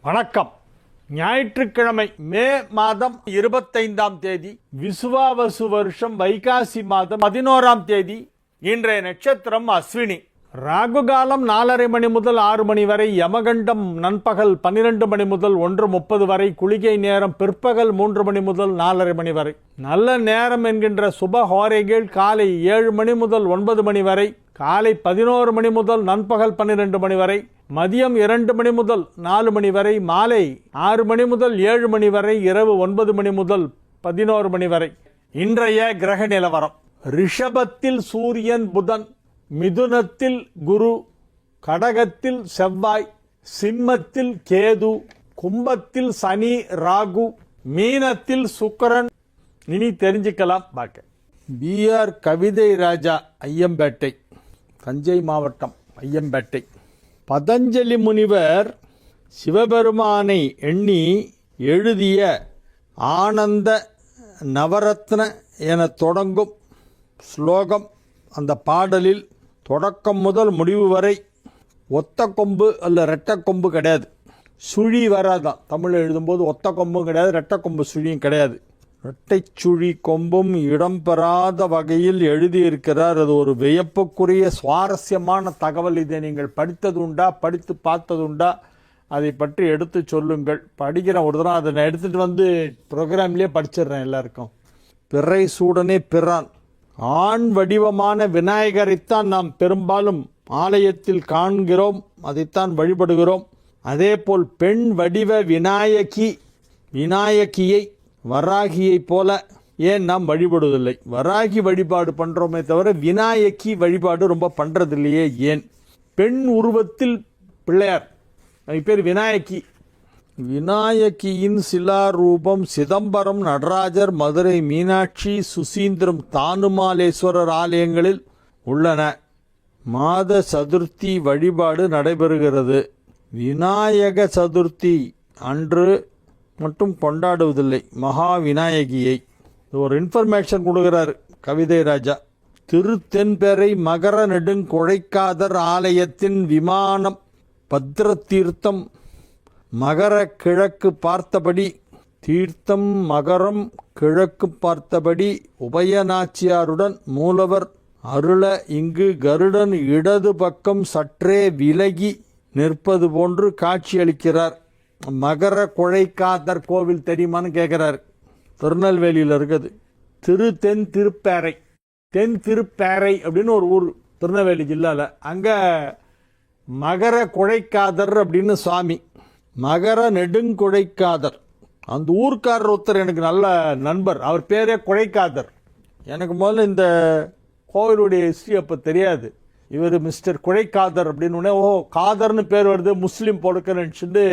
வணக்கம். ஞாயிற்றுக்கிழமை மே மாதம் 25ஆம் தேதி விசுவாவசு வருஷம் வைகாசி மாதம் 11ஆம் தேதி. இன்றைய நட்சத்திரம் அஸ்வினி. ராகு காலம் 4:30 மணி முதல் 6 மணி வரை, யமகண்டம் நண்பகல் 12 மணி முதல் 1:30 வரை, குளிகை நேரம் பிற்பகல் 3 மணி முதல் 4:30 மணி வரை. நல்ல நேரம் என்கின்ற சுப ஹோரைகள் காலை 7 மணி முதல் 9 மணி வரை, காலை 11 மணி முதல் நண்பகல் 12 மணி வரை, மதியம் 2 மணி முதல் 4 மணி வரை, மாலை 6 மணி முதல் 7 மணி வரை, இரவு 9 மணி முதல் 11 மணி வரை. இன்றைய கிரக நிலவரம்: ரிஷபத்தில் சூரியன் புதன், மிதுனத்தில் குரு, கடகத்தில் செவ்வாய், சிம்மத்தில் கேது, கும்பத்தில் சனி ராகு, மீனத்தில் சுக்கிரன். இனி தெரிஞ்சுக்கலாம் பாக்க. பிஆர் கவிதை ராஜா, ஐயம்பேட்டை, தஞ்சை மாவட்டம், ஐயம்பேட்டை. பதஞ்சலி முனிவர் சிவபெருமானை எண்ணி எழுதிய ஆனந்த நவரத்ன என தொடங்கும் ஸ்லோகம். அந்த பாடலில் தொடக்கம் முதல் முடிவு வரை ஒத்த கொம்பு அல்ல ரெட்டை கொம்பு கிடையாது, சுழி வராதான். தமிழ் எழுதும்போது ஒத்த கொம்பும் கிடையாது, ரெட்டை கொம்பு சுழியும் கிடையாது. இரட்டை சுழி கொம்பும் இடம்பெறாத வகையில் எழுதியிருக்கிறார். அது ஒரு வியப்புக்குரிய சுவாரஸ்யமான தகவல். இதை நீங்கள் படித்ததுண்டா, படித்து பார்த்ததுண்டா? அதை பற்றி எடுத்து சொல்லுங்கள். படிக்கிற ஒரு தரம் அதை நான் எடுத்துகிட்டு வந்து ப்ரோக்ராம்லேயே படிச்சிடுறேன் எல்லாருக்கும். பிறை சூடனே பிறான். ஆண் வடிவமான விநாயகரைத்தான் நாம் பெரும்பாலும் ஆலயத்தில் காண்கிறோம், அதைத்தான் வழிபடுகிறோம். அதே போல் பெண் வடிவ விநாயகியை வராகியை போல ஏன் நாம் வழிபடுவதில்லை? வராகி வழிபாடு பண்றோமே தவிர விநாயகி வழிபாடு ரொம்ப பண்றதில்லையே ஏன்? பெண் உருவத்தில் பிள்ளையார், அது பேர் விநாயகி. விநாயகியின் சிலாரூபம் சிதம்பரம் நடராஜர், மதுரை மீனாட்சி, சுசீந்திரம், தானுமாலேஸ்வரர் ஆலயங்களில் உள்ளன. மாத சதுர்த்தி வழிபாடு நடைபெறுகிறது. விநாயக சதுர்த்தி அன்று மட்டும் கொண்டாடுவதில்லை மகா விநாயகியை. ஒரு இன்ஃபர்மேஷன் கொடுக்கிறார் கவிதை ராஜா. திருத்தென்பெறை மகர நெடுங்குழைக்காதர் ஆலயத்தின் விமானம் பத்ர தீர்த்தம் மகர கிழக்கு பார்த்தபடி, தீர்த்தம் மகரம் கிழக்கு பார்த்தபடி, உபயநாச்சியாருடன் மூலவர் அருள இங்கு கருடன் இடது பக்கம் சற்றே விலகி நிற்பது போன்று காட்சியளிக்கிறார். மகர குழைக்காதர் கோவில் தெரியுமான்னு கேட்கிறார். திருநெல்வேலியில் இருக்குது. தென் திருப்பேரை அப்படின்னு ஒரு ஊர் திருநெல்வேலி ஜில்லால. அங்க மகர குழைக்காதர் அப்படின்னு சுவாமி, மகர நெடுங்குழைக்காதர். அந்த ஊர்க்காரர் ஒருத்தர் எனக்கு நல்ல நண்பர், அவர் பேரே குழைக்காதர். எனக்கு முதல்ல இந்த கோவிலுடைய ஹிஸ்டரி அப்போ தெரியாது. இவர் மிஸ்டர் குழைக்காதர் அப்படின்னு ஓ காதர்னு பேர் வருது, முஸ்லீம் பொழுக்க நினச்சிட்டு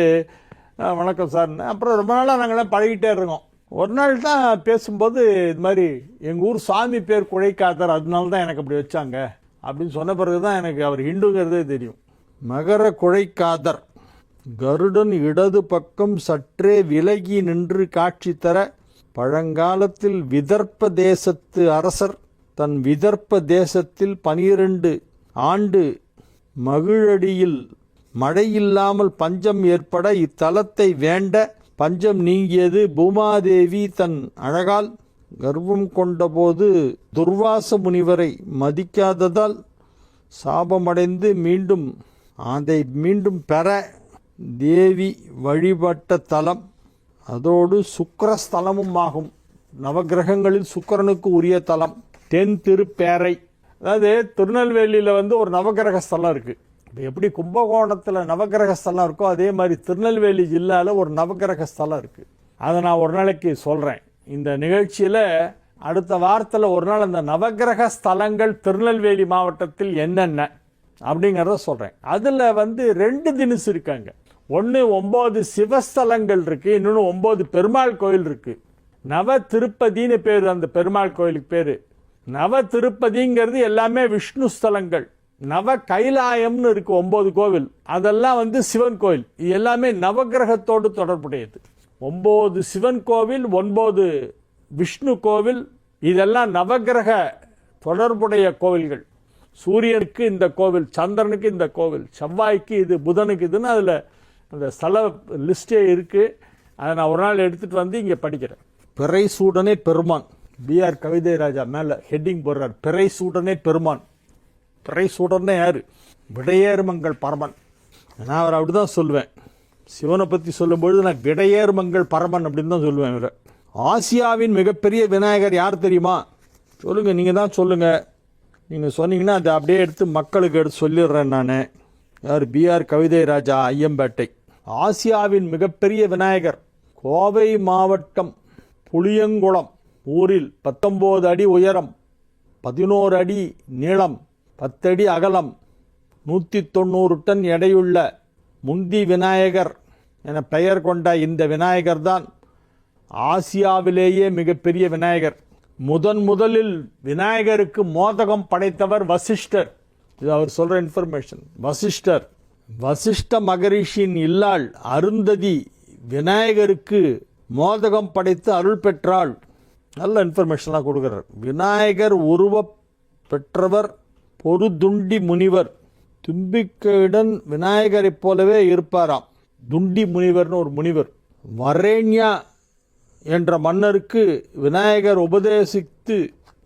வணக்கம் சார். அப்புறம் ரொம்ப நாளாக நாங்களாம் பழகிட்டே இருக்கோம். ஒரு நாள் தான் பேசும்போது இது மாதிரி எங்கள் ஊர் சாமி பேர் குழைக்காதர், அதனால தான் எனக்கு அப்படி வச்சாங்க அப்படின்னு சொன்ன பிறகு தான் எனக்கு அவர் ஹிந்துங்கிறதே தெரியும். மகர குழைக்காதர் கருடன் இடது பக்கம் சற்றே விலகி நின்று காட்சி தர, பழங்காலத்தில் விதர்ப்ப தேசத்து அரசர் தன் விதர்ப்ப தேசத்தில் 12 ஆண்டு மகிழடியில் மழையில்லாமல் பஞ்சம் ஏற்பட இத்தலத்தை வேண்ட பஞ்சம் நீங்கியது. பூமாதேவி தன் அழகால் கர்வம் கொண்டபோது துர்வாச முனிவரை மதிக்காததால் சாபமடைந்து மீண்டும் பெற தேவி வழிபட்ட தலம். அதோடு சுக்கிரஸ்தலமும் ஆகும். நவகிரகங்களில் சுக்கிரனுக்கு உரிய தலம் தென் திருப்பேரை. அதாவது திருநெல்வேலியில் ஒரு நவகிரக ஸ்தலம் இருக்கு. எப்படி கும்பகோணத்தில் நவகிரக ஸ்தலம் இருக்கோ அதே மாதிரி திருநெல்வேலி ஜில்லாவில் ஒரு நவகிரக ஸ்தலம் இருக்கு. அதை நான் ஒரு நாளைக்கு சொல்றேன் இந்த நிகழ்ச்சியில். அடுத்த வாரத்தில் ஒரு நாள் அந்த நவகிரக ஸ்தலங்கள் திருநெல்வேலி மாவட்டத்தில் என்னென்ன அப்படிங்கிறத சொல்றேன். அதில் 2 தினசு இருக்காங்க. ஒன்று 9 சிவஸ்தலங்கள் இருக்கு, இன்னொன்று 9 பெருமாள் கோயில் இருக்கு. நவ திருப்பதின்னு பேர் அந்த பெருமாள் கோயிலுக்கு பேரு. நவ திருப்பதிங்கிறது எல்லாமே விஷ்ணு ஸ்தலங்கள். நவ கைலாயம்னு இருக்கு 9 கோவில், அதெல்லாம் சிவன் கோயில். இது எல்லாமே நவகிரகத்தோடு தொடர்புடையது. 9 சிவன் கோவில், 9 விஷ்ணு கோவில், இதெல்லாம் நவகிரக தொடர்புடைய கோவில்கள். சூரியனுக்கு இந்த கோவில், சந்திரனுக்கு இந்த கோவில், செவ்வாய்க்கு இது, புதனுக்கு இதுன்னு அதில் அந்த ஸ்தல லிஸ்டே இருக்குது. அதை நான் ஒரு நாள் எடுத்துகிட்டு வந்து இங்கே படிக்கிறேன். பிறை சூடனே பெருமான், பிஆர் கவிதை ராஜா மேலே ஹெட்டிங் போடுறார். பிறை சூடனே பெருமான். பிறை சூடனே யார்? விடையேறுமங்கள் பரமன். நான் அவர் அப்படி தான் சொல்லுவேன். சிவனை பற்றி சொல்லும்பொழுது நான் விடையேறுமங்கள் பரமன் அப்படின்னு தான் சொல்லுவேன். இவரை ஆசியாவின் மிகப்பெரிய விநாயகர் யார் தெரியுமா? சொல்லுங்கள், நீங்கள் தான் சொல்லுங்கள். நீங்கள் சொன்னீங்கன்னா அதை அப்படியே எடுத்து மக்களுக்கு எடுத்து சொல்லிடுறேன் நான். யார்? பிஆர் கவிதை ராஜா, ஐயம்பேட்டை. ஆசியாவின் மிகப்பெரிய விநாயகர் கோவை மாவட்டம் புளியங்குளம் ஊரில் 19 அடி உயரம், 11 அடி நீளம், 10 அடி அகலம், 190 டன் எடையுள்ள முந்தி விநாயகர் என பெயர் கொண்ட இந்த விநாயகர் தான் ஆசியாவிலேயே மிகப்பெரிய விநாயகர். முதலில் விநாயகருக்கு மோதகம் படைத்தவர் வசிஷ்டர். இது அவர் சொல்ற இன்ஃபர்மேஷன். வசிஷ்ட மகரிஷியின் இல்லாள் அருந்ததி விநாயகருக்கு மோதகம் படைத்து அருள் பெற்றாள். நல்ல இன்ஃபர்மேஷன்லாம் கொடுக்குறார். விநாயகர் உருவ பெற்றவர் பொருதுண்டி முனிவர். தும்பிக்கையுடன் விநாயகரைப் போலவே இருப்பாராம். துண்டி முனிவர்னு ஒரு முனிவர். வரேண்யா என்ற மன்னருக்கு விநாயகர் உபதேசித்து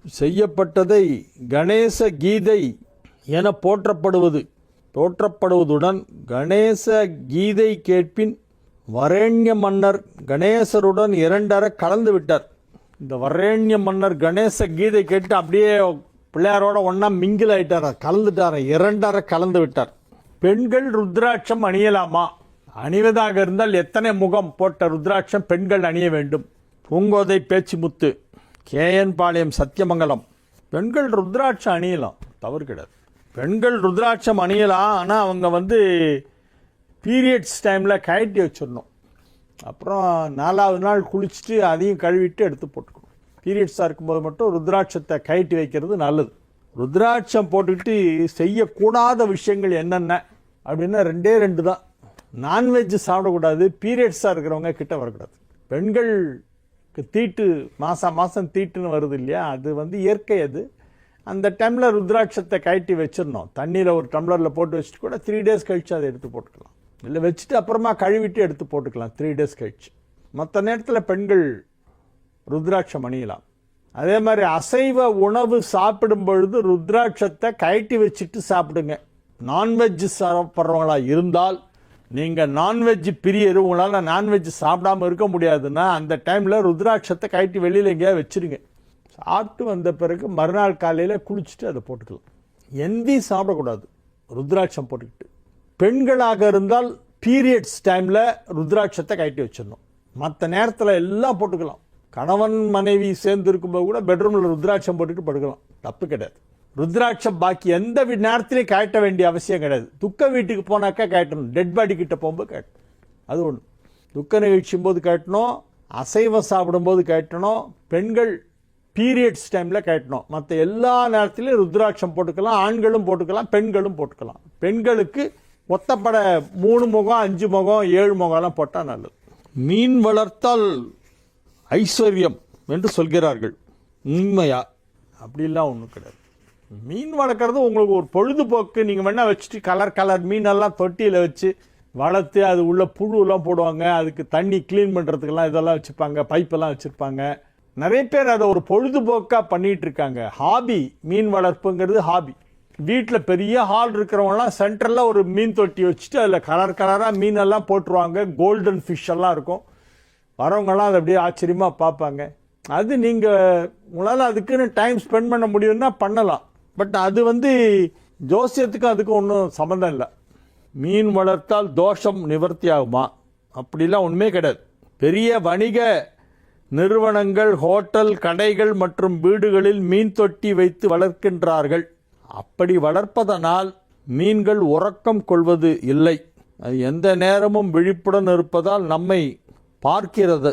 செய்யப்பட்டதை கணேச கீதை என போற்றப்படுவதுடன் கணேச கீதை கேட்பின் வரேண்ய மன்னர் கணேசருடன் 2 கலந்து விட்டார். இந்த வரேண்ய மன்னர் கணேச கீதை கேட்டு அப்படியே பிள்ளையாரோட ஒன்னா மிங்கில் ஆயிட்டார், கலந்துட்டார், 2 கலந்து விட்டார். பெண்கள் ருத்ராட்சம் அணியலாமா? அணிவதாக இருந்தால் எத்தனை முகம் போட்ட ருத்ராட்சம் பெண்கள் அணிய வேண்டும்? பூங்கோதை பேச்சிமுத்து, கேஎன் பாளையம், சத்தியமங்கலம். பெண்கள் ருத்ராட்சம் அணியலாம், தவறு கிடையாது. பெண்கள் ருத்ராட்சம் அணியலாம். ஆனால் அவங்க பீரியட்ஸ் டைமில் கழட்டி வச்சிடணும். அப்புறம் 4வது நாள் குளிச்சுட்டு அதையும் கழுவிட்டு எடுத்து போட்டுக்கணும். பீரியட்ஸாக இருக்கும்போது மட்டும் ருத்ராட்சத்தை கழட்டி வைக்கிறது நல்லது. ருத்ராட்சம் போட்டுக்கிட்டு செய்யக்கூடாத விஷயங்கள் என்னென்ன அப்படின்னா 2 தான். நான்வெஜ் சாப்பிடக்கூடாது, பீரியட்ஸாக இருக்கிறவங்க கிட்ட வரக்கூடாது. பெண்களுக்கு தீட்டு மாதம் தீட்டுன்னு வருது இல்லையா, அது இயற்கை. அது அந்த டைமில் ருத்ராட்சத்தை கழட்டி வச்சிடணும். தண்ணியில் ஒரு டம்ளரில் போட்டு வச்சுட்டு கூட 3 டேஸ் கழிச்சு அதை எடுத்து போட்டுக்கலாம். இல்லை வச்சுட்டு அப்புறமா கழுவிட்டு எடுத்து போட்டுக்கலாம் 3 டேஸ் கழிச்சு. மற்ற நேரத்தில் பெண்கள் ருத்ராட்சம் அணியலாம். அதே மாதிரி அசைவ உணவு சாப்பிடும் பொழுது ருத்ராட்சத்தை கழட்டி வச்சுட்டு சாப்பிடுங்க. நான்வெஜ் சாப்பிட்றவங்களா இருந்தால், நீங்கள் நான்வெஜ் பிரியர், உங்களால் நான்வெஜ் சாப்பிடாமல் இருக்க முடியாதுன்னா அந்த டைமில் ருத்ராட்சத்தை கழட்டி வெளியில் எங்கேயாவது வச்சுருங்க. சாப்பிட்டு வந்த பிறகு மறுநாள் காலையில் குளிச்சுட்டு அதை போட்டுக்கலாம். எந்தி சாப்பிடக்கூடாது ருத்ராட்சம் போட்டுக்கிட்டு. பெண்களாக இருந்தால் பீரியட்ஸ் டைமில் ருத்ராட்சத்தை கழட்டி வச்சிடணும். மற்ற நேரத்தில் எல்லாம் போட்டுக்கலாம். கணவன் மனைவி சேர்ந்து இருக்கும்போது கூட பெட்ரூமில் ருத்ராட்சம் போட்டுட்டு படுக்கலாம், தப்பு கிடையாது. ருத்ராட்சம் பாக்கி எந்த நேரத்திலையும் கழட்ட வேண்டிய அவசியம் கிடையாது. துக்க வீட்டுக்கு போனாக்கா கழட்டணும், டெட் பாடி கிட்ட போகும்போது கழட்டணும். அது ஒன்று. துக்க நிகழ்ச்சியும் போது கழட்டணும், அசைவம் சாப்பிடும்போது கழட்டணும், பெண்கள் பீரியட்ஸ் டைமில் கழட்டணும். மற்ற எல்லா நேரத்திலையும் ருத்ராட்சம் போட்டுக்கலாம். ஆண்களும் போட்டுக்கலாம், பெண்களும் போட்டுக்கலாம். பெண்களுக்கு ஒத்தப்பட 3 முகம், 5 முகம், 7 முகம்லாம் போட்டால் நல்லது. மீன் வளர்த்தால் ஐஸ்வர்யம் என்று சொல்கிறார்கள், உண்மையா? அப்படிலாம் ஒன்றும் கிடையாது. மீன் வளர்க்குறது உங்களுக்கு ஒரு பொழுதுபோக்கு. நீங்கள் வேணால் வச்சுட்டு கலர் மீனெல்லாம் தொட்டியில் வச்சு வளர்த்து அது உள்ள புழுலாம் போடுவாங்க. அதுக்கு தண்ணி க்ளீன் பண்ணுறதுக்கெல்லாம் இதெல்லாம் வச்சுருப்பாங்க, பைப்பெல்லாம் வச்சுருப்பாங்க. நிறைய பேர் அதை ஒரு பொழுதுபோக்காக பண்ணிகிட்டு இருக்காங்க. ஹாபி, மீன் வளர்ப்புங்கிறது ஹாபி. வீட்டில் பெரிய ஹால் இருக்கிறவங்கலாம் சென்டரில் ஒரு மீன் தொட்டி வச்சுட்டு அதில் கலராக மீனெல்லாம் போட்டுருவாங்க. கோல்டன் ஃபிஷ் எல்லாம் இருக்கும். வரவங்கெல்லாம் அதை அப்படியே ஆச்சரியமாக பார்ப்பாங்க. அது நீங்கள் உங்களால் அதுக்குன்னு டைம் ஸ்பெண்ட் பண்ண முடியும்னா பண்ணலாம். பட் அது ஜோசியத்துக்கும் அதுக்கும் ஒன்றும் சம்மந்தம் இல்லை. மீன் வளர்த்தால் தோஷம் நிவர்த்தி ஆகுமா? அப்படிலாம் ஒன்றுமே கிடையாது. பெரிய வணிக நிறுவனங்கள், ஹோட்டல், கடைகள் மற்றும் வீடுகளில் மீன் தொட்டி வைத்து வளர்க்கின்றார்கள். அப்படி வளர்ப்பதனால் மீன்கள் உறக்கம் கொள்வது இல்லை. அது எந்த நேரமும் விழிப்புடன் இருப்பதால் நம்மை பார்க்கிறது.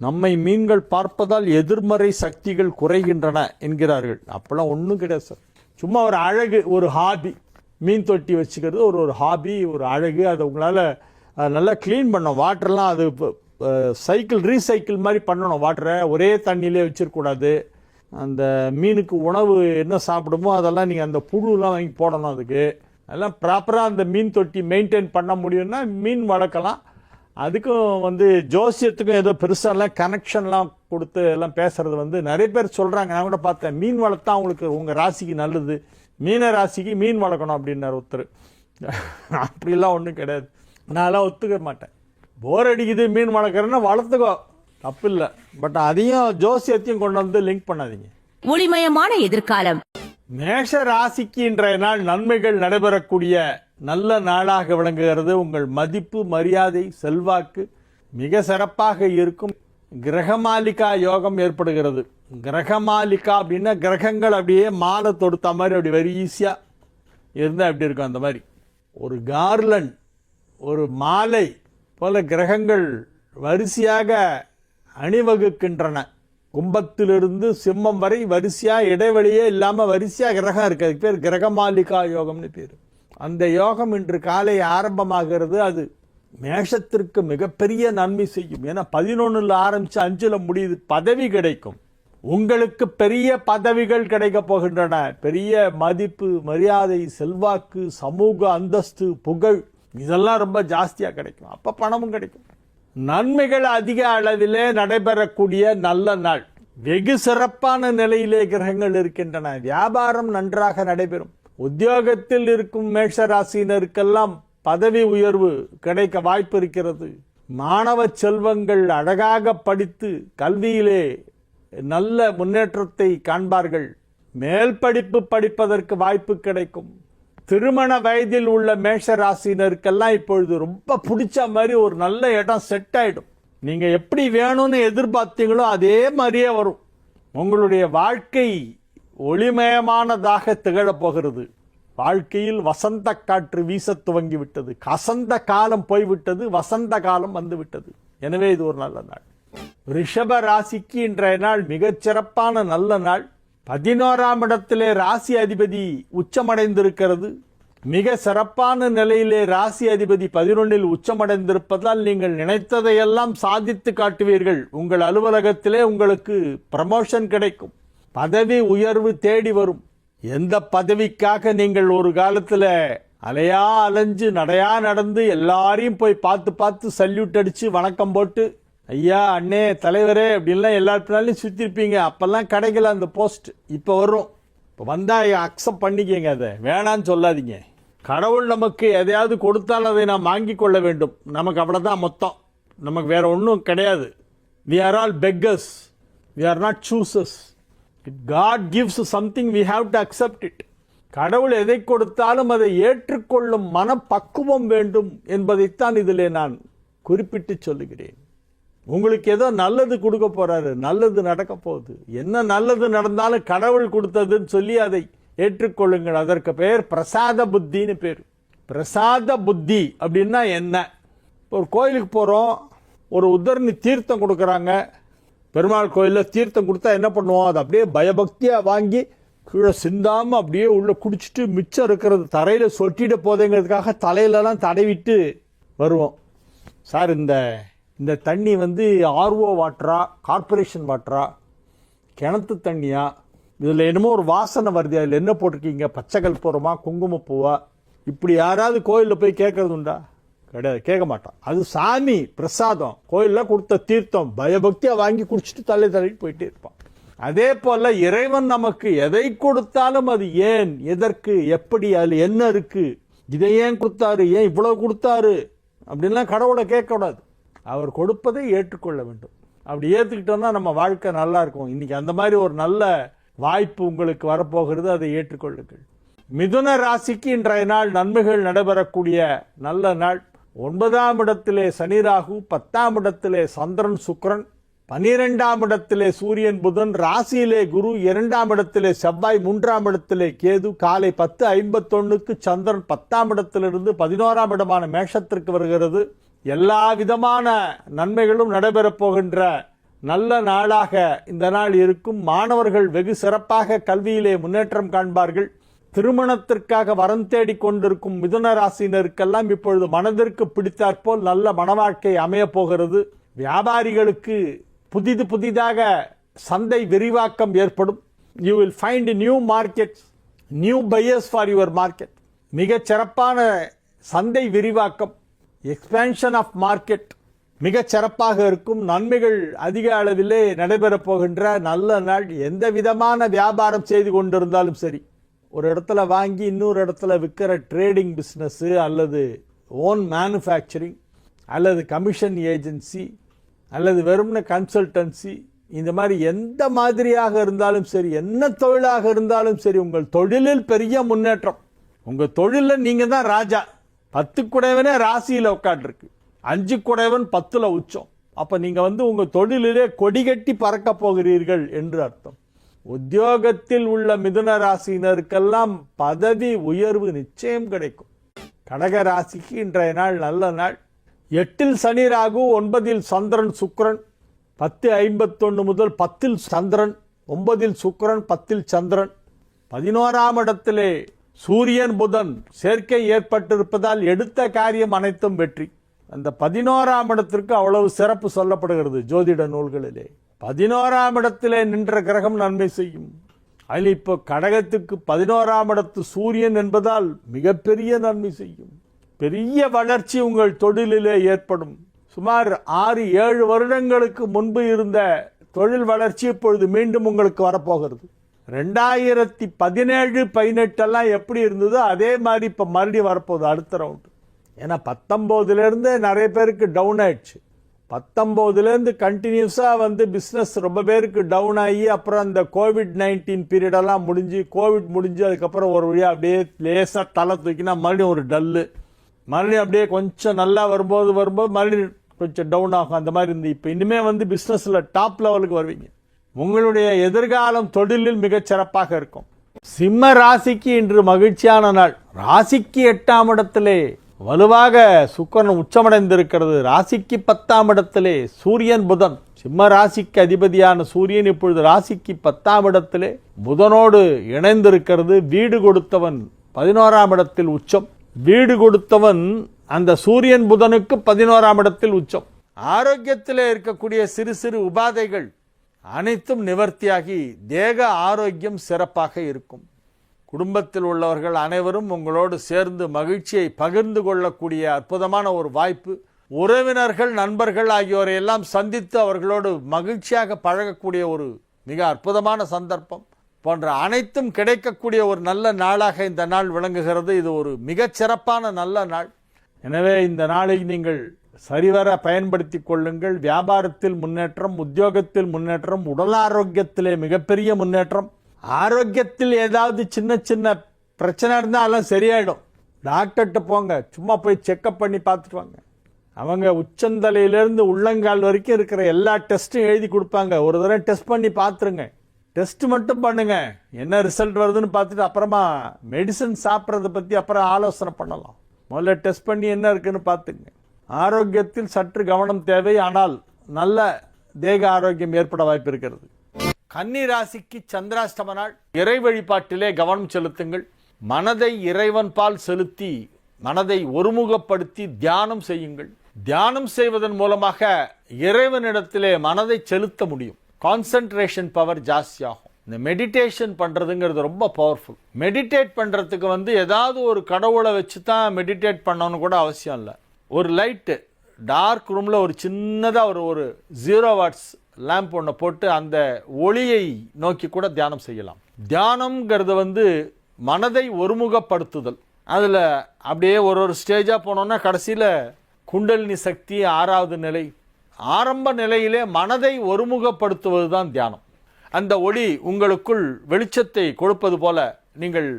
நம்மை மீன்கள் பார்ப்பதால் எதிர்மறை சக்திகள் குறைகின்றன என்கிறார்கள். அப்பெல்லாம் ஒன்றும் கிடையாது சார். சும்மா ஒரு அழகு, ஒரு ஹாபி. மீன் தொட்டி வச்சுக்கிறது ஒரு ஹாபி, ஒரு அழகு. அதை உங்களால் நல்லா க்ளீன் பண்ணணும். வாட்டர்லாம் அது ரீசைக்கிள் மாதிரி பண்ணணும். வாட்டரை ஒரே தண்ணியிலே வச்சிருக்கூடாது. அந்த மீனுக்கு உணவு என்ன சாப்பிடுமோ அதெல்லாம் நீங்கள் அந்த புழுலாம் வாங்கி போடணும். அதுக்கு அதெல்லாம் ப்ராப்பராக அந்த மீன் தொட்டி மெயின்டைன் பண்ண முடியும்னா மீன் வளர்க்கலாம். அதுக்கும் ஜோசியத்துக்கும் ஏதோ பெருசாலாம் கனெக்ஷன்லாம் கொடுத்து எல்லாம் பேசுறது நிறைய பேர் சொல்கிறாங்க. நான் கூட பார்த்தேன், மீன் வளர்த்தா அவங்களுக்கு உங்கள் ராசிக்கு நல்லது, மீன ராசிக்கு மீன் வளர்க்கணும் அப்படின்னாரு ஒருத்தர். அப்படிலாம் ஒன்றும் கிடையாது, நான்லாம் ஒத்துக்க மாட்டேன். போர் அடிக்குது மீன் வளர்க்குறேன்னா வளர்த்துக்கோ, தப்பு இல்லை. பட் அதையும் ஜோசியத்தையும் கொண்டு லிங்க் பண்ணாதீங்க. ஒளிமயமான எதிர்காலம். மேஷ ராசிக்கு இன்றைய நாள் நன்மைகள் நடைபெறக்கூடிய நல்ல நாளாக விளங்குகிறது. உங்கள் மதிப்பு, மரியாதை, செல்வாக்கு மிக சிறப்பாக இருக்கும். கிரகமாலிகா யோகம் ஏற்படுகிறது. கிரகமாலிகா அப்படின்னா கிரகங்கள் அப்படியே மாலை தொடுத்த மாதிரி அப்படி வெரி ஈஸியாக இருந்தால் எப்படி இருக்கும் அந்த மாதிரி ஒரு கார்லண்ட், ஒரு மாலை போல கிரகங்கள் வரிசையாக அணிவகுக்கின்றன. கும்பத்திலிருந்து சிம்மம் வரை வரிசையாக இடைவெளியே இல்லாமல் வரிசையாக கிரகம் இருக்குது. அதுக்கு பேர் கிரகமாலிகா யோகம்னு பேர். அந்த யோகம் இன்று காலை ஆரம்பமாகிறது. அது மேஷத்திற்கு மிகப்பெரிய நன்மை செய்யும். ஏன்னா 11 ஆரம்பித்து 5 முடியுது. பதவி கிடைக்கும், உங்களுக்கு பெரிய பதவிகள் கிடைக்க போகின்றன. பெரிய மதிப்பு, மரியாதை, செல்வாக்கு, சமூக அந்தஸ்து, புகழ் இதெல்லாம் ரொம்ப ஜாஸ்தியாக கிடைக்கும். அப்போ பணமும் கிடைக்கும். நன்மைகள் அதிக அளவிலே நடைபெறக்கூடிய நல்ல நாள். வெகு சிறப்பான நிலையிலே கிரகங்கள் இருக்கின்றன. வியாபாரம் நன்றாக நடைபெறும். உத்தியோகத்தில் இருக்கும் மேஷ ராசியினருக்கெல்லாம் பதவி உயர்வு கிடைக்க வாய்ப்பு இருக்கிறது. மாணவ செல்வங்கள் அழகாக படித்து கல்வியிலே நல்ல முன்னேற்றத்தை காண்பார்கள். மேல் படிப்பு படிப்பதற்கு வாய்ப்பு கிடைக்கும். திருமண வயதில் உள்ள மேஷ ராசியினருக்கெல்லாம் இப்பொழுது ரொம்ப பிடிச்ச மாதிரி ஒரு நல்ல இடம் செட் ஆயிடும். நீங்க எப்படி வேணும்னு எதிர்பார்த்தீங்களோ அதே மாதிரியே வரும். உங்களுடைய வாழ்க்கை ஒளிமயமானதாக திகழப் போகிறது. வாழ்க்கையில் வசந்த காற்று வீச துவங்கிவிட்டது. கசந்த காலம் போய்விட்டது, வசந்த காலம் வந்துவிட்டது. எனவே இது ஒரு நல்ல நாள். ரிஷப ராசிக்கு இன்றைய நாள் மிகச்சிறப்பான நல்ல நாள். 11ஆம் இடத்திலே ராசி அதிபதி உச்சமடைந்திருக்கிறது. மிக சிறப்பான நிலையிலே ராசி அதிபதி 11இல் உச்சமடைந்திருப்பதால் நீங்கள் நினைத்ததையெல்லாம் சாதித்து காட்டுவீர்கள். உங்கள் அலுவலகத்திலே உங்களுக்கு ப்ரமோஷன் கிடைக்கும். பதவி உயர்வு தேடி வரும். எந்த பதவிக்காக நீங்கள் ஒரு காலத்தில் அலையா அலைஞ்சு நடையா நடந்து எல்லாரையும் போய் பார்த்து பார்த்து சல்யூட் அடிச்சு வணக்கம் போட்டு ஐயா அண்ணே தலைவரே அப்படின்லாம் எல்லாத்தினாலையும் சுற்றிருப்பீங்க. அப்பெல்லாம் கிடைக்கல அந்த போஸ்ட். இப்போ வரும். இப்போ வந்தால் அக்செப்ட் பண்ணிக்கங்க. அதை வேணான்னு சொல்லாதீங்க. கடவுள் நமக்கு எதையாவது கொடுத்தால் அதை நாம் வாங்கி கொள்ள வேண்டும். நமக்கு அவ்வளோதான் மொத்தம். நமக்கு வேற ஒன்றும் கிடையாது. we are all beggars, we are not choosers. if God gives something we have to accept it. கடவுள் எதை கொடுத்தாலும் அதை ஏற்றுக்கொள்ளும் மனப்பக்குவம் வேண்டும் என்பதைத்தான் இதிலே நான் குறிப்பிட்டு சொல்லுகிறேன். உங்களுக்கு ஏதோ நல்லது கொடுக்க போறாரு, நல்லது நடக்க போகுது. என்ன நல்லது நடந்தாலும் கடவுள் கொடுத்ததுன்னு சொல்லி அதை ஏற்றுக்கொள்ளுங்கள். அதற்கு பெயர் பிரசாத புத்தின்னு பேர். பிரசாத புத்தி அப்படின்னா என்ன? ஒரு கோயிலுக்கு போகிறோம், ஒரு உத்தரணி தீர்த்தம் கொடுக்குறாங்க. பெருமாள் கோயிலில் தீர்த்தம் கொடுத்தா என்ன பண்ணுவோம்? அதை அப்படியே பயபக்தியாக வாங்கி கீழே சிந்தாமல் அப்படியே உள்ளே குடிச்சிட்டு மிச்சம் இருக்கிறது தரையில் சொட்டிட போதேங்கிறதுக்காக தலையிலலாம் தடவிட்டு வருவோம். சார் இந்த தண்ணி ஆர்ஓ வாட்டரா, கார்பரேஷன் வாட்டரா, கிணத்து தண்ணியா, இதில் என்னமோ ஒரு வாசனை வருது, அதில் என்ன போட்டிருக்கீங்க, பச்சை கற்பூரமா, குங்குமப்பூவா? இப்படி யாராவது கோயிலில் போய் கேட்கறது உண்டா? கிடையாது, கேட்க மாட்டான். அது சாமி பிரசாதம், கோயிலில் கொடுத்த தீர்த்தம், பயபக்தியாக வாங்கி குடிச்சிட்டு தள்ளிட்டு போயிட்டே இருப்பான். அதே போல இறைவன் நமக்கு எதை கொடுத்தாலும் அது ஏன், எதற்கு, எப்படி, அதில் என்ன இருக்கு, இதை ஏன் கொடுத்தாரு, ஏன் இவ்வளவு கொடுத்தாரு அப்படின்லாம் கடவுளை கேட்கக்கூடாது. அவர் கொடுப்பதை ஏற்றுக்கொள்ள வேண்டும். அப்படி ஏற்றுக்கிட்டோம்னா நம்ம வாழ்க்கை நல்லா இருக்கும். இன்னைக்கு அந்த மாதிரி ஒரு நல்ல வாய்ப்பு உங்களுக்கு வரப்போகிறது, அதை ஏற்றுக்கொள்ளுங்கள். மிதுன ராசிக்கு இன்றைய நாள் நன்மைகள் நடைபெறக்கூடிய நல்ல நாள். 9ஆம் இடத்திலே சனி ராகு, 10ஆம் இடத்திலே சந்திரன் சுக்கிரன், 12ஆம் இடத்திலே சூரியன் புதன், ராசியிலே குரு, 2ஆம் இடத்திலே செவ்வாய், 3ஆம் இடத்திலே கேது. காலை 10:51 சந்திரன் 10ஆம் இடத்திலிருந்து 11ஆம் இடமான மேஷத்திற்கு வருகிறது. எல்லா விதமான நன்மைகளும் நடைபெறப் போகின்ற நல்ல நாளாக இந்த நாள் இருக்கும். மாணவர்கள் வெகு சிறப்பாக கல்வியிலே முன்னேற்றம் காண்பார்கள். திருமணத்திற்காக வரம் தேடிக் கொண்டிருக்கும் மிதுன ராசியினருக்கெல்லாம் இப்பொழுது மனதிற்கு பிடித்தாற்போல் நல்ல மனவாழ்க்கை அமையப் போகிறது. வியாபாரிகளுக்கு புதிதாக சந்தை விரிவாக்கம் ஏற்படும். You will find new markets, new buyers for your market. மிகச் சிறப்பான சந்தை விரிவாக்கம், எக்ஸ்பேன்ஷன் ஆஃப் மார்க்கெட் மிகச் சிறப்பாக இருக்கும். நன்மைகள் அதிக அளவிலே நடைபெறப் போகின்ற நல்ல நாள். எந்த விதமான வியாபாரம் செய்து கொண்டிருந்தாலும் சரி, ஒரு இடத்துல வாங்கி இன்னொரு இடத்துல விற்கிற ட்ரேடிங் பிஸ்னஸ் அல்லது ஓன் மேனுஃபேக்சரிங் அல்லது கமிஷன் ஏஜென்சி அல்லது வெறும்ன கன்சல்டன்சி, இந்த மாதிரி எந்த மாதிரியாக இருந்தாலும் சரி, என்ன தொழிலாக இருந்தாலும் சரி, உங்கள் தொழிலில் பெரிய முன்னேற்றம். உங்கள் தொழிலில் நீங்கள் தான் ராஜா. 10 குடைவனே ராசியில் உட்காண்டிருக்கு, 5 குடைவன் 10ல் உச்சம். அப்போ நீங்கள் உங்கள் தொழிலிலே கொடிகட்டி பறக்க போகிறீர்கள் என்று அர்த்தம். உத்தியோகத்தில் உள்ள மிதுன ராசியினருக்கெல்லாம் பதவி உயர்வு நிச்சயம் கிடைக்கும். கடக ராசிக்கு இன்றைய நாள் நல்ல நாள். 8ல் சனி ராகு, 9ல் சந்திரன் சுக்கிரன், 10:51 முதல் 10ல் சந்திரன், 9ல் சுக்கிரன், 10ல் சந்திரன், 11ஆம் இடத்திலே சூரியன் புதன் சேர்க்கை ஏற்பட்டிருப்பதால் எடுத்த காரியம் அனைத்தும் வெற்றி. அந்த 11ஆம் இடத்திற்கு அவ்வளவு சிறப்பு சொல்லப்படுகிறது ஜோதிட நூல்களிலே. 11ஆம் இடத்திலே நின்ற கிரகம் நன்மை செய்யும். அதில் இப்போ கடகத்துக்கு 11ஆம் இடத்து சூரியன் என்பதால் மிகப்பெரிய நன்மை செய்யும். பெரிய வளர்ச்சி உங்கள் தொழிலிலே ஏற்படும். சுமார் 6-7 வருடங்களுக்கு முன்பு இருந்த தொழில் வளர்ச்சி இப்பொழுது மீண்டும் உங்களுக்கு வரப்போகிறது. 2017-18 எப்படி இருந்ததோ அதே மாதிரி இப்போ மறுபடியும் வரப்போகுது அடுத்த ரவுண்டு. ஏன்னா 19லேருந்து நிறைய பேருக்கு டவுன் ஆயிடுச்சு. 19லேருந்து கண்டினியூஸாக பிஸ்னஸ் ரொம்ப பேருக்கு டவுன் ஆகி அப்புறம் அந்த COVID-19 பீரியடெல்லாம் கோவிட் முடிஞ்சு அதுக்கப்புறம் ஒரு வழியாக அப்படியே லேசாக தலை தூக்கினா மறுபடியும் ஒரு டல்லு, மறுபடியும் அப்படியே கொஞ்சம் நல்லா வரும்போது மறுபடியும் கொஞ்சம் டவுன் ஆகும். அந்த மாதிரி இருந்து இப்போ இனிமேல் பிஸ்னஸில் டாப் லெவலுக்கு வருவீங்க. உங்களுடைய எதிர்காலம் தொழிலில் மிகச் சிறப்பாக இருக்கும். சிம்ம ராசிக்கு இன்று மகிழ்ச்சியான நாள். ராசிக்கு 8ஆம் இடத்திலே வலுவாக சுக்கிரன் உச்சமடைந்திருக்கிறது. ராசிக்கு 10ஆம் இடத்திலே சூரியன் புதன், சிம்ம ராசிக்கு அதிபதியான சூரியன் இப்பொழுது ராசிக்கு 10ஆம் இடத்திலே புதனோடு இணைந்திருக்கிறது. வீடு கொடுத்தவன் 11ஆம் இடத்தில் உச்சம். வீடு கொடுத்தவன் அந்த சூரியன் புதனுக்கு 11ஆம் இடத்தில் உச்சம். ஆரோக்கியத்திலே இருக்கக்கூடிய சிறு சிறு உபாதைகள் அனைத்தும் நிவர்த்தியாகி தேக ஆரோக்கியம் சிறப்பாக இருக்கும். குடும்பத்தில் உள்ளவர்கள் அனைவரும் உங்களோடு சேர்ந்து மகிழ்ச்சியை பகிர்ந்து கொள்ளக்கூடிய அற்புதமான ஒரு வாய்ப்பு. உறவினர்கள், நண்பர்கள் ஆகியோரை எல்லாம் சந்தித்து அவர்களோடு மகிழ்ச்சியாக பழகக்கூடிய ஒரு மிக அற்புதமான சந்தர்ப்பம் போன்ற அனைத்தும் கிடைக்கக்கூடிய ஒரு நல்ல நாளாக இந்த நாள் விளங்குகிறது. இது ஒரு மிகச் சிறப்பான நல்ல நாள். எனவே இந்த நாளை நீங்கள் சரிவர பயன்படுத்தி கொள்ளுங்கள். வியாபாரத்தில் முன்னேற்றம், உத்தியோகத்தில் முன்னேற்றம், உடல் ஆரோக்கியத்திலே மிகப்பெரிய முன்னேற்றம். ஆரோக்கியத்தில் ஏதாவது சின்ன சின்ன பிரச்சனை இருந்தாலும் சரியாயிடும். டாக்டர்கிட்ட போங்க, சும்மா போய் செக்கப் பண்ணி பார்த்துட்டு வாங்க. அவங்க உச்சந்தலையிலிருந்து உள்ளங்கால் வரைக்கும் இருக்கிற எல்லா டெஸ்ட்டும் எழுதி கொடுப்பாங்க. ஒரு தடவை டெஸ்ட் பண்ணி பார்த்துருங்க. டெஸ்ட் மட்டும் பண்ணுங்க, என்ன ரிசல்ட் வருதுன்னு பார்த்துட்டு அப்புறமா மெடிசன் சாப்பிட்றத பற்றி அப்புறம் ஆலோசனை பண்ணலாம். முதல்ல டெஸ்ட் பண்ணி என்ன இருக்குன்னு பார்த்துங்க. ஆரோக்கியத்தில் சற்று கவனம் தேவை, ஆனால் நல்ல தேக ஆரோக்கியம் ஏற்பட வாய்ப்பு இருக்கிறது. கன்னி ராசிக்கு சந்திராஷ்டம நாள். இறை வழிபாட்டிலே கவனம் செலுத்துங்கள். மனதை இறைவன் பால் செலுத்தி மனதை ஒருமுகப்படுத்தி தியானம் செய்யுங்கள். தியானம் செய்வதன் மூலமாக இறைவனிடத்திலே மனதை செலுத்த முடியும். கான்சென்ட்ரேஷன் பவர் ஜாஸ்தியாகும். இந்த மெடிடேஷன் பண்றதுங்கிறது ரொம்ப பவர்ஃபுல். மெடிடேட் பண்றதுக்கு ஏதாவது ஒரு கடவுளை வச்சு தான் மெடிடேட் பண்ணணும்னு கூட அவசியம் இல்லை. ஒரு லைட்டு டார்க் ரூம்ல ஒரு சின்னதா ஒரு 0 வாட்ஸ் லேம்ப் ஒன்று போட்டு அந்த ஒளியை நோக்கி கூட தியானம் செய்யலாம். தியானம்ங்கிறது மனதை ஒருமுகப்படுத்துதல். அதில் அப்படியே ஒரு ஸ்டேஜாக போனோன்னா கடைசியில் குண்டலினி சக்தி 6வது நிலை, ஆரம்ப நிலையிலே மனதை ஒருமுகப்படுத்துவது தான் தியானம். அந்த ஒளி உங்களுக்குள் வெளிச்சத்தை கொடுப்பது போல நீங்கள்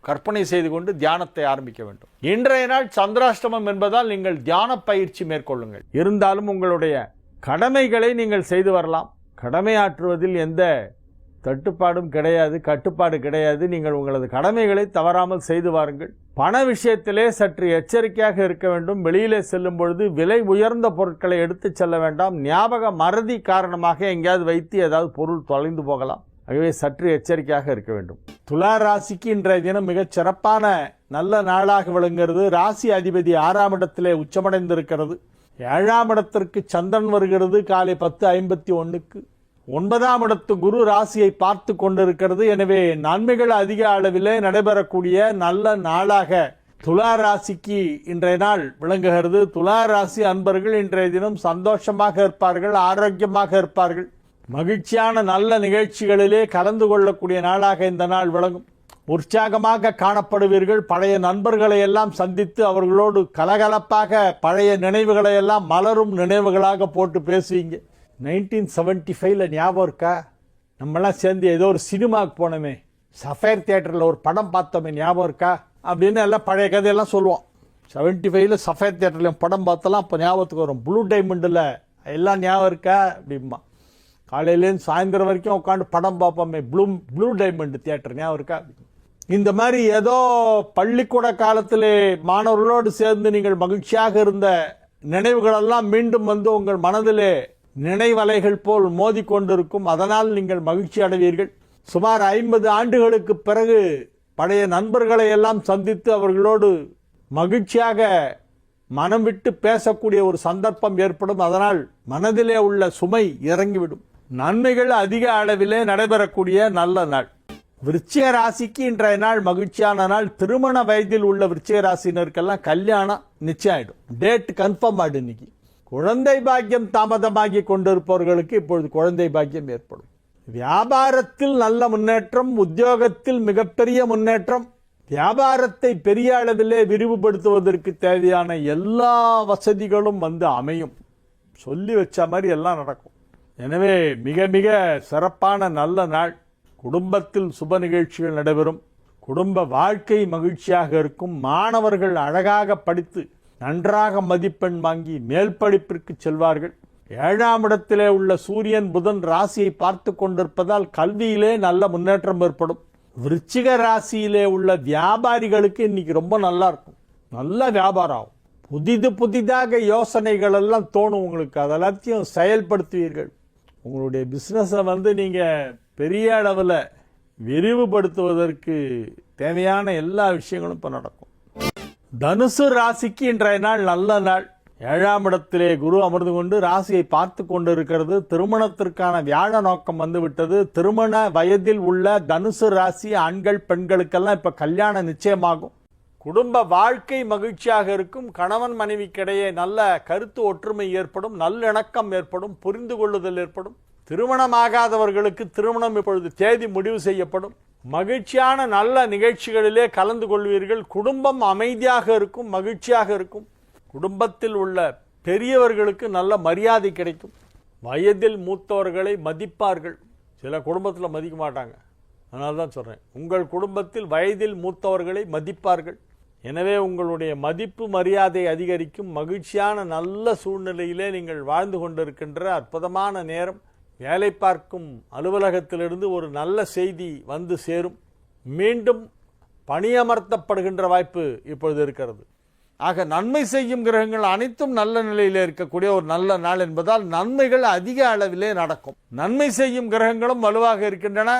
கற்பனை செய்து கொண்டு தியானத்தை ஆரம்பிக்க வேண்டும். இன்றைய நாள் சந்திராஷ்டமம் என்பதால் நீங்கள் தியான பயிற்சி மேற்கொள்ளுங்கள். இருந்தாலும் உங்களுடைய கடமைகளை நீங்கள் செய்து வரலாம். கடமையாற்றுவதில் எந்த தட்டுப்பாடும் கிடையாது, கட்டுப்பாடு கிடையாது. நீங்கள் உங்களது கடமைகளை தவறாமல் செய்து வாருங்கள். பண விஷயத்திலே சற்று எச்சரிக்கையாக இருக்க வேண்டும். வெளியிலே செல்லும் பொழுது விலை உயர்ந்த பொருட்களை எடுத்து செல்ல வேண்டாம். ஞாபக மறதி காரணமாக எங்கேயாவது வைத்து ஏதாவது பொருள் தொலைந்து போகலாம். ஆகவே சற்று எச்சரிக்கையாக இருக்க வேண்டும். துலா ராசிக்கு இன்றைய தினம் மிகச் சிறப்பான நல்ல நாளாக விளங்குகிறது. ராசி அதிபதி 6ஆம் இடத்திலே உச்சமடைந்திருக்கிறது. 7ஆம் இடத்திற்கு சந்திரன் வருகிறது காலை 10:51. 9ஆம் இடத்து குரு ராசியை பார்த்து கொண்டிருக்கிறது. எனவே நன்மைகள் அதிக அளவிலே நடைபெறக்கூடிய நல்ல நாளாக துலா ராசிக்கு இன்றைய நாள் விளங்குகிறது. துலா ராசி அன்பர்கள் இன்றைய தினம் சந்தோஷமாக இருப்பார்கள், ஆரோக்கியமாக இருப்பார்கள். மகிழ்ச்சியான நல்ல நிகழ்ச்சிகளிலே கலந்து கொள்ளக்கூடிய நாளாக இந்த நாள் விளங்கும். உற்சாகமாக காணப்படுவீர்கள். பழைய நண்பர்களை எல்லாம் சந்தித்து அவர்களோடு கலகலப்பாக பழைய நினைவுகளை எல்லாம் மலரும் நினைவுகளாக போட்டு பேசுவீங்க. 1975 ஞாபகம் இருக்கா? நம்மளாம் சேர்ந்து ஏதோ ஒரு சினிமாவுக்கு போனோமே, சஃபேர் தியேட்டரில் ஒரு படம் பார்த்தோமே, ஞாபகம் இருக்கா அப்படின்னு எல்லாம் பழைய கதையெல்லாம் சொல்லுவோம். 75 சஃபேர் தியேட்டர்ல படம் பார்த்தலாம் அப்போ ஞாபகத்துக்கு வரும். ப்ளூ டைமண்டில் எல்லாம் ஞாபகம் இருக்கா அப்படிமா. காலையிலேருந்து சாயந்தரம் வரைக்கும் உட்காந்து படம் பார்ப்போமே, ப்ளூ டைமண்ட் தியேட்டர் ஞாபகம் இருக்கா? இந்த மாதிரி ஏதோ பள்ளிக்கூட காலத்திலே மாணவர்களோடு சேர்ந்து நீங்கள் மகிழ்ச்சியாக இருந்த நினைவுகளெல்லாம் மீண்டும் வந்து உங்கள் மனதிலே நினைவலைகள் போல் மோதிக்கொண்டிருக்கும். அதனால் நீங்கள் மகிழ்ச்சி அடைவீர்கள். சுமார் 50 ஆண்டுகளுக்கு பிறகு பழைய நண்பர்களை எல்லாம் சந்தித்து அவர்களோடு மகிழ்ச்சியாக மனம் விட்டு பேசக்கூடிய ஒரு சந்தர்ப்பம் ஏற்படும். அதனால் மனதிலே உள்ள சுமை இறங்கிவிடும். நன்மைகள் அதிக அளவிலே நடைபெறக்கூடிய நல்ல நாள். விருச்சிக ராசிக்கு இன்றைய நாள் மகிழ்ச்சியான நாள். திருமண வயதில் உள்ள விருச்சிக ராசினருக்கெல்லாம் கல்யாணம் நிச்சயம் ஆயிடும். டேட் கன்ஃபார்ம் ஆயிடும். இன்னைக்கு குழந்தை பாக்கியம் தாமதமாகி கொண்டிருப்பவர்களுக்கு இப்பொழுது குழந்தை பாக்கியம் ஏற்படும். வியாபாரத்தில் நல்ல முன்னேற்றம், உத்தியோகத்தில் மிகப்பெரிய முன்னேற்றம். வியாபாரத்தை பெரிய அளவிலே விரிவுபடுத்துவதற்கு தேவையான எல்லா வசதிகளும் வந்து அமையும். சொல்லி வச்ச மாதிரி எல்லாம் நடக்கும். எனவே மிக மிக சிறப்பான நல்ல நாள். குடும்பத்தில் சுப நிகழ்ச்சிகள் நடைபெறும். குடும்ப வாழ்க்கை மகிழ்ச்சியாக இருக்கும். மாணவர்கள் அழகாக படித்து நன்றாக மதிப்பெண் வாங்கி மேல் படிப்பிற்கு செல்வார்கள். 7ஆம் இடத்திலே உள்ள சூரியன் புதன் ராசியை பார்த்து கொண்டிருப்பதால் கல்வியிலே நல்ல முன்னேற்றம் ஏற்படும். விருச்சிக ராசியிலே உள்ள வியாபாரிகளுக்கு இன்னைக்கு ரொம்ப நல்லா இருக்கும். நல்ல வியாபாரம் ஆகும். புதிதாக யோசனைகள் எல்லாம் தோணும் உங்களுக்கு. அதெல்லாத்தையும் செயல்படுத்துவீர்கள். உங்களுடைய பிஸ்னஸை வந்து நீங்கள் பெரிய அளவில் விரிவுபடுத்துவதற்கு தேவையான எல்லா விஷயங்களும் இப்போ நடக்கும். தனுசு ராசிக்கு இன்றைய நாள் நல்ல நாள். 7ஆம் இடத்திலே குரு அமர்ந்து கொண்டு ராசியை பார்த்து கொண்டிருக்கிறது. திருமணத்திற்கான வியாழ நோக்கம் வந்துவிட்டது. திருமண வயதில் உள்ள தனுசு ராசி ஆண்கள் பெண்களுக்கெல்லாம் இப்ப கல்யாணம் நிச்சயமாகும். குடும்ப வாழ்க்கை மகிழ்ச்சியாக இருக்கும். கணவன் மனைவிக்கிடையே நல்ல கருத்து ஒற்றுமை ஏற்படும், நல்லிணக்கம் ஏற்படும், புரிந்து கொள்ளுதல் ஏற்படும். திருமணமாகாதவர்களுக்கு திருமணம் இப்பொழுது தேதி முடிவு செய்யப்படும். மகிழ்ச்சியான நல்ல நிகழ்ச்சிகளிலே கலந்து கொள்வீர்கள். குடும்பம் அமைதியாக இருக்கும், மகிழ்ச்சியாக இருக்கும். குடும்பத்தில் உள்ள பெரியவர்களுக்கு நல்ல மரியாதை கிடைக்கும். வயதில் மூத்தவர்களை மதிப்பார்கள். சில குடும்பத்தில் மதிக்க மாட்டாங்க. அதனால தான் சொல்கிறேன், உங்கள் குடும்பத்தில் வயதில் மூத்தவர்களை மதிப்பார்கள். எனவே உங்களுடைய மதிப்பு மரியாதை அதிகரிக்கும். மகிழ்ச்சியான நல்ல சூழ்நிலையிலே நீங்கள் வாழ்ந்து கொண்டிருக்கின்ற அற்புதமான நேரம். வேலை பார்க்கும் அலுவலகத்திலிருந்து ஒரு நல்ல செய்தி வந்து சேரும். மீண்டும் பணியமர்த்தப்படுகின்ற வாய்ப்பு இப்பொழுது இருக்கிறது. ஆக நன்மை செய்யும் கிரகங்கள் அனைத்தும் நல்ல நிலையில் இருக்கக்கூடிய ஒரு நல்ல நாள் என்பதால் நன்மைகள் அதிக அளவிலே நடக்கும். நன்மை செய்யும் கிரகங்களும் வலுவாக இருக்கின்றன,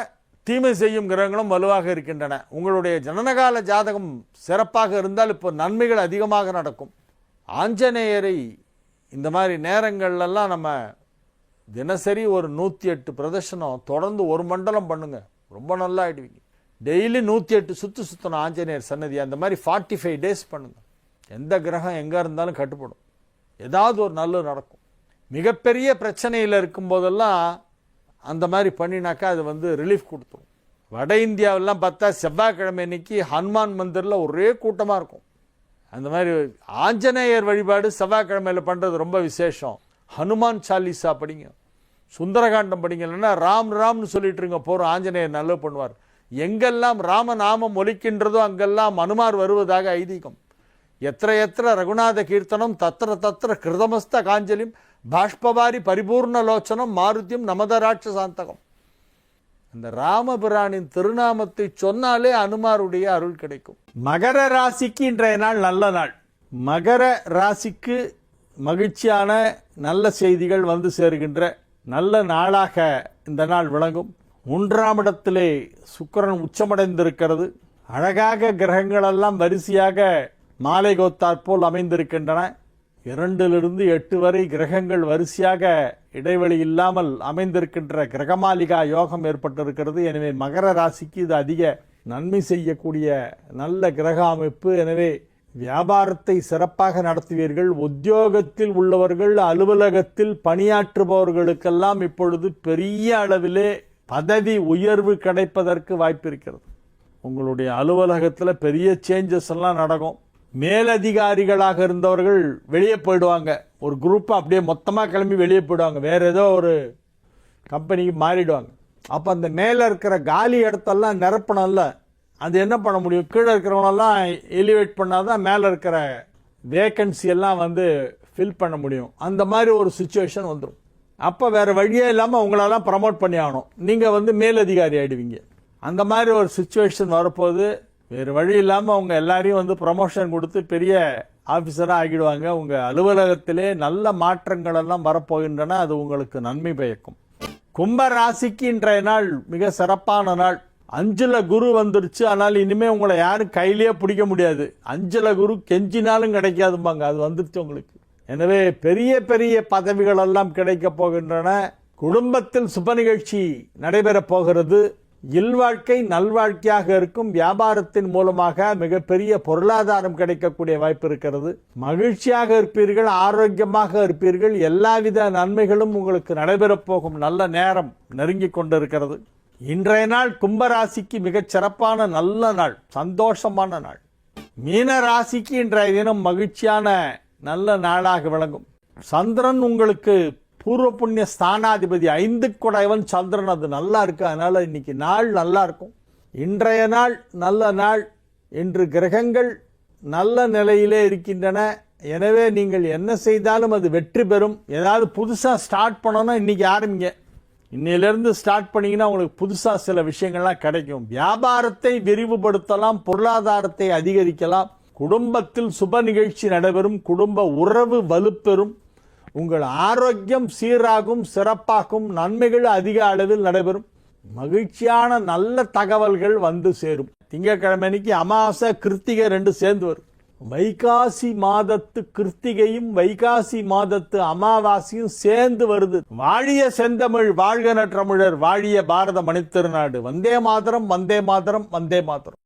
தீமை செய்யும் கிரகங்களும் வலுவாக இருக்கின்றன. உங்களுடைய ஜனனகால ஜாதகம் சிறப்பாக இருந்தால் இப்போ நன்மைகள் அதிகமாக நடக்கும். ஆஞ்சநேயரை இந்த மாதிரி நேரங்கள்லாம் நம்ம தினசரி ஒரு 108 பிரதர்ஷனம் தொடர்ந்து ஒரு மண்டலம் பண்ணுங்க, ரொம்ப நல்லா ஆயிடுவீங்க. டெய்லி 108 சுத்தணும் ஆஞ்சநேயர் சன்னதி. அந்த மாதிரி 45 டேஸ் பண்ணுங்க. எந்த கிரகம் எங்கே இருந்தாலும் கட்டுப்படும். ஏதாவது ஒரு நல்லது நடக்கும். மிகப்பெரிய பிரச்சனையில் இருக்கும் போதெல்லாம் அந்த மாதிரி பண்ணினாக்கா அது வந்து ரிலீஃப் கொடுத்துரும். வட இந்தியாவெல்லாம் பார்த்தா செவ்வாய்க்கிழமை இன்னைக்கு ஹனுமான் மந்திரில் ஒரே கூட்டமாக இருக்கும். அந்த மாதிரி ஆஞ்சநேயர் வழிபாடு செவ்வாய்க்கிழமையில் பண்ணுறது ரொம்ப விசேஷம். ஹனுமான் சாலிசா படிங்க, சுந்தரகாண்டம் படிங்க. இல்லைன்னா ராம் ராம்னு சொல்லிட்டு இருங்க, போகிறோம் ஆஞ்சநேயர் நல்லது பண்ணுவார். எங்கெல்லாம் ராமநாமம் ஒலிக்கின்றதோ அங்கெல்லாம் அனுமார் வருவதாக ஐதீகம். எத்திர ரகுநாத கீர்த்தனம் தத்திர தத்திர கிருதமஸ்த காஞ்சலிம் பாஷ்பவாரி பரிபூர்ணலோச்சனம் மாருத்தியம் நமதராட்சசாந்தகம். அந்த ராமபிரானின் திருநாமத்தை சொன்னாலே அனுமாருடைய அருள் கிடைக்கும். மகர ராசிக்கு இன்றைய நாள் நல்ல நாள். மகர ராசிக்கு மகிழ்ச்சியான நல்ல செய்திகள் வந்து சேருகின்ற நல்ல நாளாக இந்த நாள் விளங்கும். 1ஆம் இடத்திலே சுக்கிரன் உச்சமடைந்திருக்கிறது. அழகாக கிரகங்களெல்லாம் வரிசையாக மாலை கோத்தாற் போல் அமைந்திருக்கின்றன. 2லிருந்து 8 வரை கிரகங்கள் வரிசையாக இடைவெளி இல்லாமல் அமைந்திருக்கின்ற கிரகமாலிகா யோகம் ஏற்பட்டிருக்கிறது. எனவே மகர ராசிக்கு இது அதிக நன்மை செய்யக்கூடிய நல்ல கிரக அமைப்பு. எனவே வியாபாரத்தை சிறப்பாக நடத்துவீர்கள். உத்தியோகத்தில் உள்ளவர்கள், அலுவலகத்தில் பணியாற்றுபவர்களுக்கெல்லாம் இப்பொழுது பெரிய அளவிலே பதவி உயர்வு கிடைப்பதற்கு வாய்ப்பு இருக்கிறது. உங்களுடைய அலுவலகத்தில் பெரிய சேஞ்சஸ் எல்லாம் நடக்கும். மேலதிகாரிகளாக இருந்தவர்கள் வெளியே போயிடுவாங்க. ஒரு குரூப் அப்படியே மொத்தமாக கிளம்பி வெளியே போயிடுவாங்க, வேற ஏதோ ஒரு கம்பெனிக்கு மாறிடுவாங்க. அப்போ அந்த மேலே இருக்கிற காலி இடத்தெல்லாம் நிரப்பணும்ல, அது என்ன பண்ண முடியும்? கீழே இருக்கிறவனெல்லாம் எலிவேட் பண்ணாதான் மேலே இருக்கிற வேக்கன்சி எல்லாம் ஃபில் பண்ண முடியும். அந்த மாதிரி ஒரு சுச்சுவேஷன் வந்துடும். அப்போ வேறு வழியே இல்லாமல் உங்களெல்லாம் ப்ரமோட் பண்ணி ஆகணும். நீங்கள் மேலதிகாரி ஆகிடுவீங்க. அந்த மாதிரி ஒரு சுச்சுவேஷன் வரப்போது வேறு வழி இல்லாமல் அவங்க எல்லாரையும் ப்ரமோஷன் கொடுத்து பெரிய ஆஃபீஸராக ஆகிடுவாங்க. உங்கள் அலுவலகத்திலே நல்ல மாற்றங்கள் எல்லாம் வரப்போகின்றன. அது உங்களுக்கு நன்மை பயக்கும். கும்ப ராசிக்கு இன்றைய நாள் மிக சிறப்பான நாள். 5ல் குரு வந்துருச்சு. ஆனால் இனிமேல் உங்களை யாரும் கையிலேயே பிடிக்க முடியாது. 5ல் குரு கெஞ்சினாலும் கிடைக்காதும்பாங்க, அது வந்துருச்சு உங்களுக்கு. எனவே பெரிய பெரிய பதவிகள் எல்லாம் கிடைக்க போகின்றன. குடும்பத்தில் சுப நிகழ்ச்சி நடைபெறப் போகிறது. இல்வாழ்க்கை நல்வாழ்க்கையாக இருக்கும். வியாபாரத்தின் மூலமாக மிகப்பெரிய பொருளாதாரம் கிடைக்கக்கூடிய வாய்ப்பு இருக்கிறது. மகிழ்ச்சியாக இருப்பீர்கள், ஆரோக்கியமாக இருப்பீர்கள். எல்லாவித நன்மைகளும் உங்களுக்கு நடைபெறப் போகும் நல்ல நேரம் நெருங்கி கொண்டிருக்கிறது. இன்றைய நாள் கும்பராசிக்கு மிகச் சிறப்பான நல்ல நாள், சந்தோஷமான நாள். மீன ராசிக்கு இன்றைய தினம் மகிழ்ச்சியான நல்ல நாளாக விளங்கும். சந்திரன் உங்களுக்கு பூர்வ புண்ணிய ஸ்தானாதிபதி, 5 குடைவன் சந்திரன், அது நல்லா இருக்கு. அதனால இன்னைக்கு நாள் நல்லா இருக்கும். இன்றைய நாள் நல்ல நாள். இன்று கிரகங்கள் நல்ல நிலையிலே இருக்கின்றன. எனவே நீங்கள் என்ன செய்தாலும் அது வெற்றி பெறும். ஏதாவது புதுசாக ஸ்டார்ட் பண்ணணும், இன்னைக்கு ஆரம்பிங்க. இன்னையிலிருந்து ஸ்டார்ட் பண்ணீங்கன்னா உங்களுக்கு புதுசாக சில விஷயங்கள்லாம் கிடைக்கும். வியாபாரத்தை விரிவுபடுத்தலாம், பொருளாதாரத்தை அதிகரிக்கலாம். குடும்பத்தில் சுப நிகழ்ச்சி நடைபெறும். குடும்ப உறவு வலுப்பெறும். உங்கள் ஆரோக்கியம் சீராகும், சிறப்பாகும். நன்மைகள் அதிக அளவில் நடைபெறும். மகிழ்ச்சியான நல்ல தகவல்கள் சேரும். திங்கட்கிழமை அன்னைக்கு அமாவாசை, கிருத்திகை 2 சேர்ந்து வரும். வைகாசி மாதத்து கிருத்திகையும் வைகாசி மாதத்து அமாவாசையும் சேர்ந்து வருது. வாழிய செந்தமிழ், வாழ்க நற்றமிழர், வாழிய பாரத மணித்திருநாடு. வந்தே மாதரம், வந்தே மாதரம், வந்தே மாதரம்.